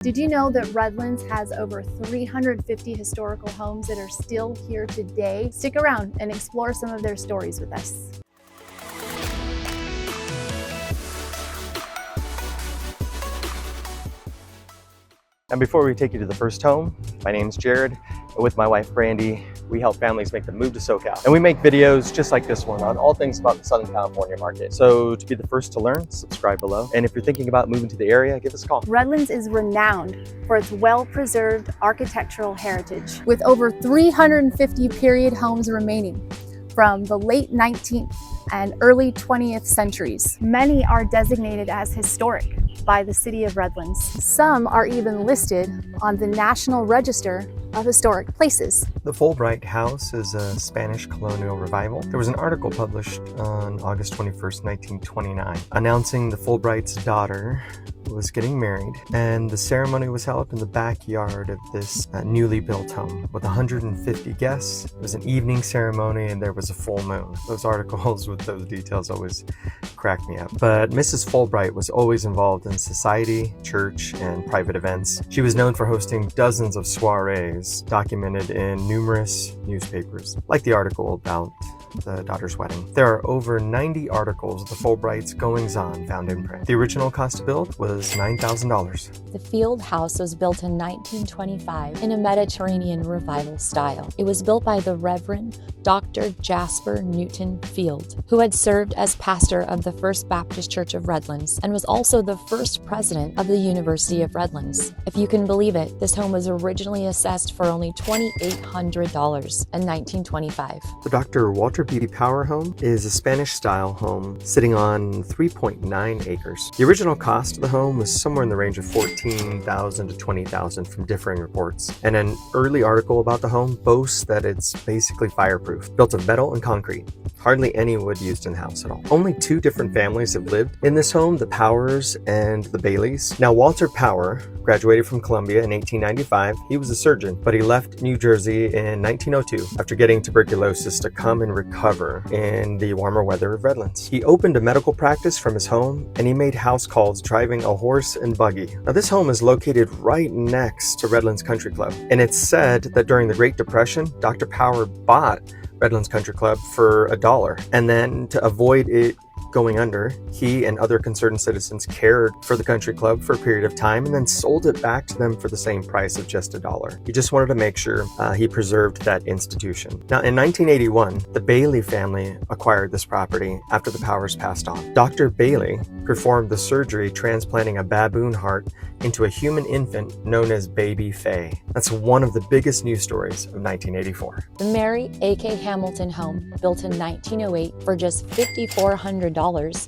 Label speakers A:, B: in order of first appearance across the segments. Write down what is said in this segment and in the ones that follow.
A: Did you know that Redlands has over 350 historical homes that are still here today? Stick around and explore some of their stories with us.
B: And before we take you to the first home, my name's Jared, and with my wife Brandy, we help families make the move to SoCal. And we make videos just like this one on all things about the Southern California market. So to be the first to learn, subscribe below. And if you're thinking about moving to the area, give us a call.
A: Redlands is renowned for its well-preserved architectural heritage, with over 350 period homes remaining from the late 19th and early 20th centuries. Many are designated as historic by the city of Redlands. Some are even listed on the National Register of Historic Places.
C: The Fulbright House is a Spanish colonial revival. There was an article published on August 21st, 1929, announcing the Fulbright's daughter was getting married, and the ceremony was held in the backyard of this newly built home with 150 guests. It was an evening ceremony and there was a full moon. Those articles with those details always crack me up. But Mrs. Fulbright was always involved in society, church, and private events. She was known for hosting dozens of soirees documented in numerous newspapers, like the article about the daughter's wedding. There are over 90 articles of the Fulbright's goings-on found in print. The original cost to build was $9,000.
D: The Field House was built in 1925 in a Mediterranean revival style. It was built by the Reverend Dr. Jasper Newton Field, who had served as pastor of the First Baptist Church of Redlands and was also the first president of the University of Redlands. If you can believe it, this home was originally assessed for only $2,800 in 1925.
C: The Dr. Walter B. Power home is a Spanish-style home sitting on 3.9 acres. The original cost of the home was somewhere in the range of $14,000 to $20,000 from differing reports. And an early article about the home boasts that it's basically fireproof, built of metal and concrete. Hardly any wood used in the house at all. Only two different families have lived in this home, the Powers and the Baileys. Now, Walter Power graduated from Columbia in 1895. He was a surgeon, but he left New Jersey in 1902 after getting tuberculosis to come and recover in the warmer weather of Redlands. He opened a medical practice from his home, and he made house calls driving a horse and buggy. Now, this home is located right next to Redlands Country Club, and it's said that during the Great Depression, Dr. Power bought Redlands Country Club for $1, and then to avoid it going under, he and other concerned citizens cared for the country club for a period of time and then sold it back to them for the same price of just $1. He just wanted to make sure he preserved that institution. Now, in 1981, the Bailey family acquired this property after the Powers passed on. Dr. Bailey performed the surgery transplanting a baboon heart into a human infant known as Baby Faye. That's one of the biggest news stories of 1984.
D: The Mary A.K. Hamilton home, built in 1908 for just $5,400,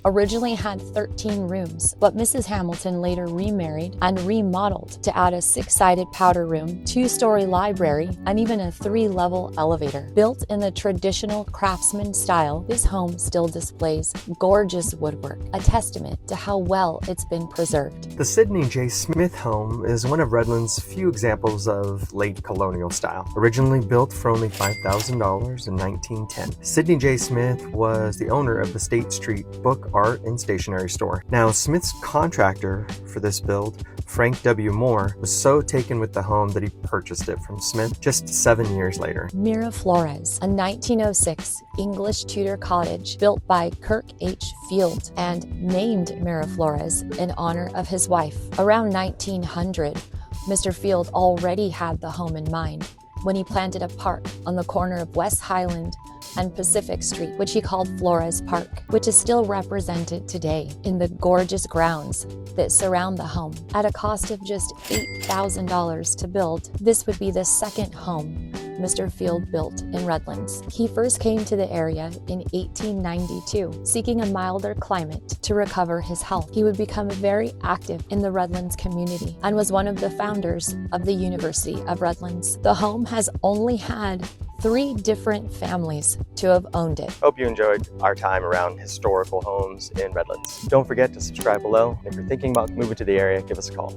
D: originally had 13 rooms, but Mrs. Hamilton later remarried and remodeled to add a 6-sided powder room, 2-story library, and even a 3-level elevator. Built in the traditional craftsman style, this home still displays gorgeous woodwork, a testament to how well it's been preserved.
C: The Sidney J. Smith home is one of Redlands' few examples of late colonial style. Originally built for only $5,000 in 1910. Sidney J. Smith was the owner of the State Street book, art, and stationery store. Now, Smith's contractor for this build, Frank W. Moore, was so taken with the home that he purchased it from Smith just 7 years later.
D: Miraflores, a 1906 English Tudor cottage built by Kirk H. Field and named Miraflores in honor of his wife. Around 1900, Mr. Field already had the home in mind when he planted a park on the corner of West Highland and Pacific Street, which he called Flores Park, which is still represented today in the gorgeous grounds that surround the home. At a cost of just $8,000 to build, this would be the second home Mr. Field built in Redlands. He first came to the area in 1892, seeking a milder climate to recover his health. He would become very active in the Redlands community and was one of the founders of the University of Redlands. The home has only had 3 different families to have owned it.
B: Hope you enjoyed our time around historical homes in Redlands. Don't forget to subscribe below. If you're thinking about moving to the area, give us a call.